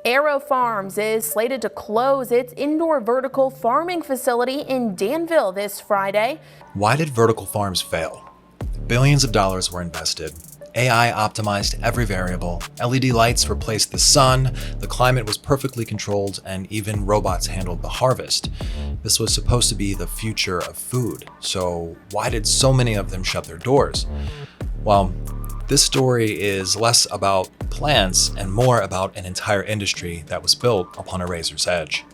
Farms is slated to close its indoor vertical farming facility in Danville this Friday. Why did vertical farms fail? Billions of dollars were invested. AI optimized every variable. LED lights replaced the sun. The climate was perfectly controlled, and even robots handled the harvest. This was supposed to be the future of food. So why did so many of them shut their doors? Well, this story is less about plants and more about an entire industry that was built upon a razor's edge.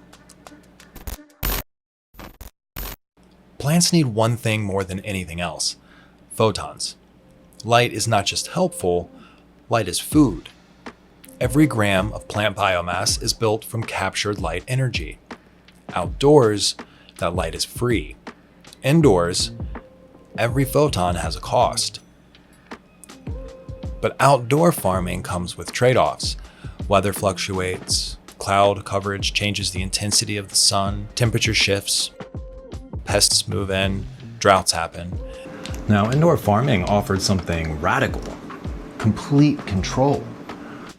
Plants need one thing more than anything else: photons. Light is not just helpful, light is food. Every gram of plant biomass is built from captured light energy. Outdoors, that light is free. Indoors, every photon has a cost. But outdoor farming comes with trade-offs. Weather fluctuates, cloud coverage changes the intensity of the sun, temperature shifts, pests move in, droughts happen. Now, indoor farming offered something radical: complete control.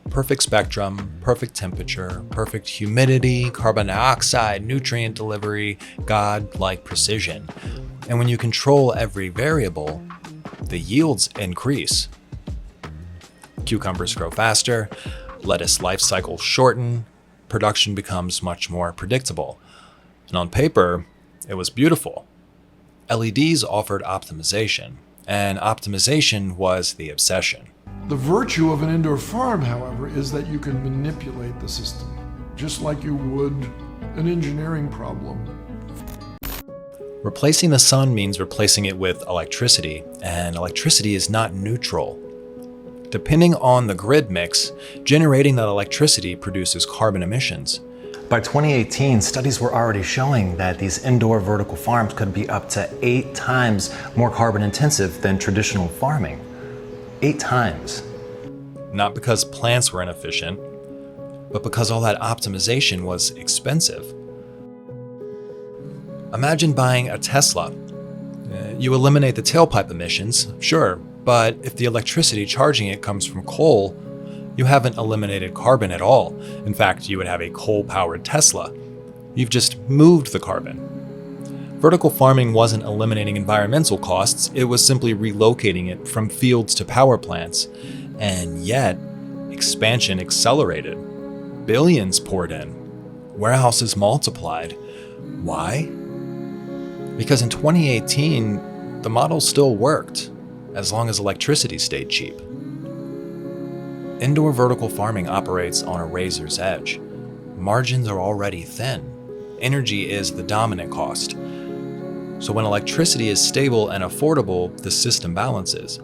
Perfect spectrum, perfect temperature, perfect humidity, carbon dioxide, nutrient delivery, God-like precision. And when you control every variable, the yields increase. Cucumbers grow faster, lettuce life cycles shorten, production becomes much more predictable. And on paper, it was beautiful. LEDs offered optimization, and optimization was the obsession. The virtue of an indoor farm, however, is that you can manipulate the system, just like you would an engineering problem. Replacing the sun means replacing it with electricity, and electricity is not neutral. Depending on the grid mix, generating that electricity produces carbon emissions. By 2018, studies were already showing that these indoor vertical farms could be up to 8 times more carbon intensive than traditional farming. 8 times. Not because plants were inefficient, but because all that optimization was expensive. Imagine buying a Tesla. You eliminate the tailpipe emissions, sure, but if the electricity charging it comes from coal, you haven't eliminated carbon at all. In fact, you would have a coal-powered Tesla. You've just moved the carbon. Vertical farming wasn't eliminating environmental costs, it was simply relocating it from fields to power plants. And yet, expansion accelerated. Billions poured in. Warehouses multiplied. Why? Because in 2018, the model still worked, as long as electricity stayed cheap. Indoor vertical farming operates on a razor's edge. Margins are already thin. Energy is the dominant cost. So when electricity is stable and affordable, the system balances.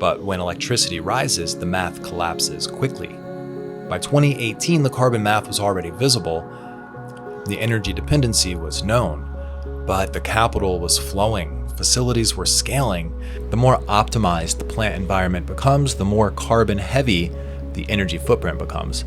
But when electricity rises, the math collapses quickly. By 2018, the carbon math was already visible. The energy dependency was known, but the capital was flowing. Facilities were scaling. The more optimized the plant environment becomes, the more carbon heavy the energy footprint becomes.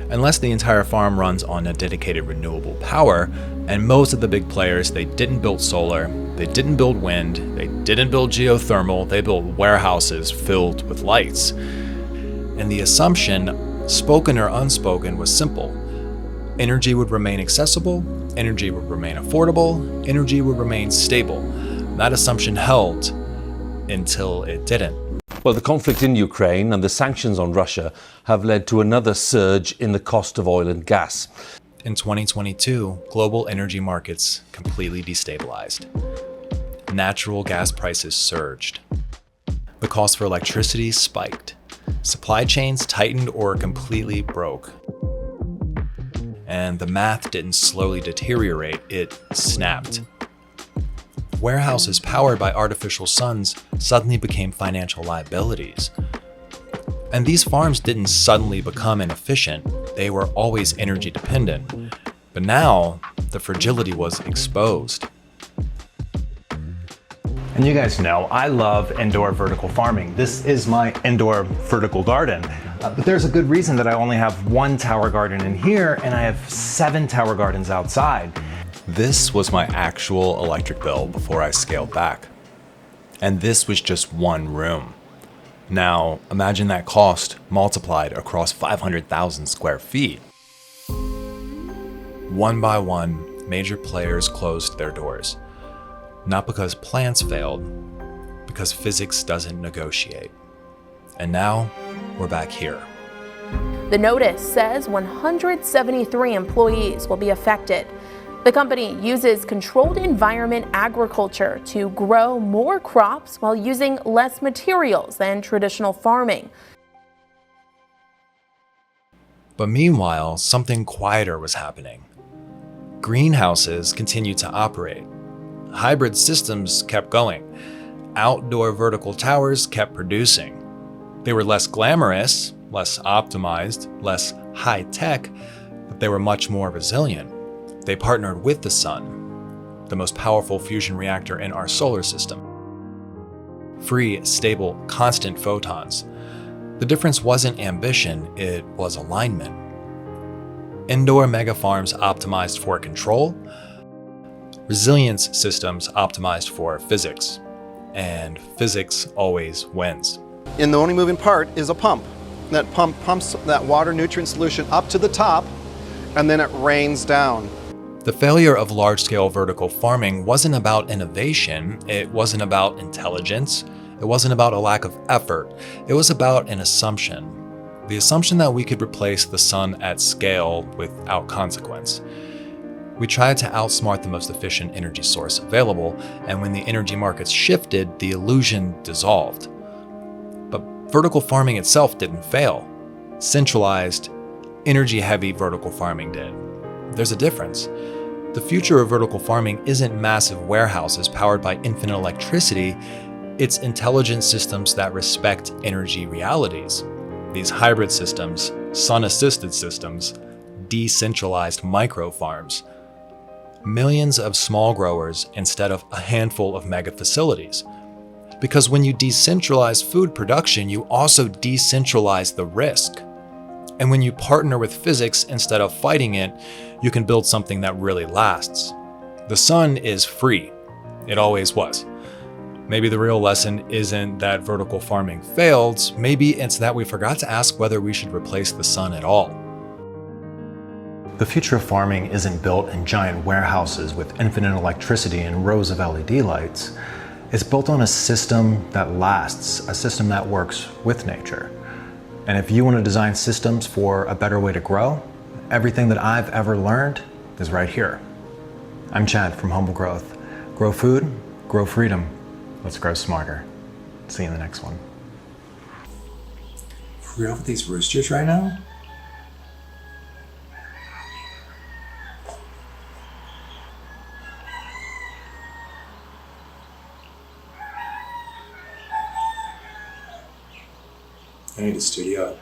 Unless the entire farm runs on a dedicated renewable power, and most of the big players, they didn't build solar, they didn't build wind, they didn't build geothermal, they built warehouses filled with lights. And the assumption, spoken or unspoken, was simple. Energy would remain accessible, energy would remain affordable, energy would remain stable. That assumption held until it didn't. Well, the conflict in Ukraine and the sanctions on Russia have led to another surge in the cost of oil and gas. In 2022, global energy markets completely destabilized. Natural gas prices surged. The cost for electricity spiked. Supply chains tightened or completely broke. And the math didn't slowly deteriorate, it snapped. Warehouses powered by artificial suns suddenly became financial liabilities. And these farms didn't suddenly become inefficient, they were always energy dependent. But now, the fragility was exposed. And you guys know, I love indoor vertical farming. This is my indoor vertical garden. But there's a good reason that I only have 1 tower garden in here and I have 7 tower gardens outside. This was my actual electric bill before I scaled back. And this was just 1 room. Now, imagine that cost multiplied across 500,000 square feet. One by one, major players closed their doors. Not because plans failed, because physics doesn't negotiate. And now, we're back here. The notice says 173 employees will be affected. The company uses controlled environment agriculture to grow more crops while using less materials than traditional farming. But meanwhile, something quieter was happening. Greenhouses continued to operate. Hybrid systems kept going. Outdoor vertical towers kept producing. They were less glamorous, less optimized, less high-tech, but they were much more resilient. They partnered with the sun, the most powerful fusion reactor in our solar system. Free, stable, constant photons. The difference wasn't ambition, it was alignment. Indoor megafarms optimized for control, resilience systems optimized for physics, and physics always wins. And the only moving part is a pump. That pump pumps that water nutrient solution up to the top, and then it rains down. The failure of large-scale vertical farming wasn't about innovation, it wasn't about intelligence, it wasn't about a lack of effort, it was about an assumption. The assumption that we could replace the sun at scale without consequence. We tried to outsmart the most efficient energy source available, and when the energy markets shifted, the illusion dissolved. But vertical farming itself didn't fail. Centralized, energy-heavy vertical farming did. There's a difference. The future of vertical farming isn't massive warehouses powered by infinite electricity, it's intelligent systems that respect energy realities. These hybrid systems, sun-assisted systems, decentralized micro-farms. Millions of small growers instead of a handful of mega facilities. Because when you decentralize food production, you also decentralize the risk. And when you partner with physics instead of fighting it, you can build something that really lasts. The sun is free. It always was. Maybe the real lesson isn't that vertical farming failed, maybe it's that we forgot to ask whether we should replace the sun at all. The future of farming isn't built in giant warehouses with infinite electricity and rows of LED lights. It's built on a system that lasts, a system that works with nature. And if you want to design systems for a better way to grow, everything that I've ever learned is right here. I'm Chad from Humble Growth. Grow food, grow freedom. Let's grow smarter. See you in the next one. We're up with these roosters right now? I need a studio.